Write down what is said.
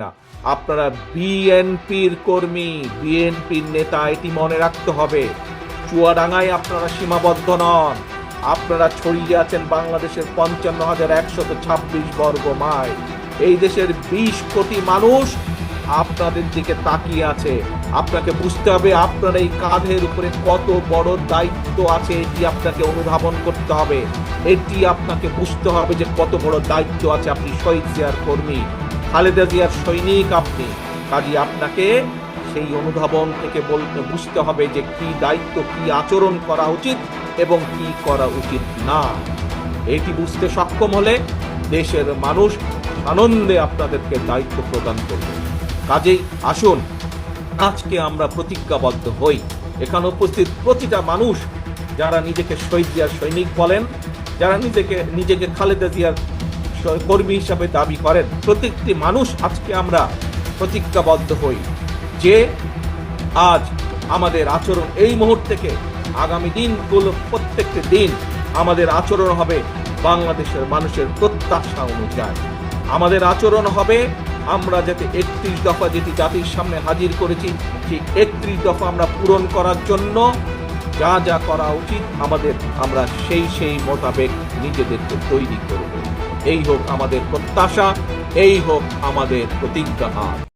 না। আপনারা বিএনপির কর্মী, বিএনপির নেতা, এটি মনে রাখতে হবে। চুয়াডাঙ্গায় আপনারা সীমাবদ্ধ নন। আপনারা ছড়িয়ে আছেন বাংলাদেশের ৫৫,১২৬ বর্গ মাইল। এই দেশের ২০ কোটি মানুষ আপনাদের দিকে তাকিয়ে আছে। আপনাকে বুঝতে হবে আপনার এই কাঁধের উপরে কত বড় দায়িত্ব আছে, এটি আপনাকে অনুধাবন করতে হবে। এটি আপনাকে বুঝতে হবে যে কত বড় দায়িত্ব আছে। আপনি শহীদ জিয়ার কর্মী, খালেদা জিয়ার সৈনিক আপনি। কাজে আপনাকে সেই অনুধাবন থেকে বুঝতে হবে যে কি দায়িত্ব, কি আচরণ করা উচিত এবং কি করা উচিত না। এটি বুঝতে সক্ষম হলে দেশের মানুষ আনন্দে আপনাদেরকে দায়িত্ব প্রদান করবে। কাজেই আসুন আজকে আমরা প্রতিজ্ঞাবদ্ধ হই। এখানে উপস্থিত প্রতিটা মানুষ যারা নিজেকে শহীদ জিয়ার সৈনিক বলেন, যারা নিজেকে খালেদা জিয়ার কর্মী হিসাবে দাবি করেন, প্রত্যেকটি মানুষ আজকে আমরা প্রতিজ্ঞাবদ্ধ হই যে আজ আমাদের আচরণ এই মুহূর্ত থেকে আগামী দিনগুলো প্রত্যেকটি দিন আমাদের আচরণ হবে বাংলাদেশের মানুষের প্রত্যাশা অনুযায়ী। আমাদের আচরণ হবে আমরা যাতে ৩১ দফা যেটি জাতির সামনে হাজির করেছি, সেই ৩১ দফা আমরা পূরণ করার জন্য যা যা করা উচিত আমাদের, আমরা সেই মোতাবেক নিজেদেরকে তৈরি করব। এই হোক আমাদের প্রত্যাশা, এই হোক আমাদের প্রতিজ্ঞা।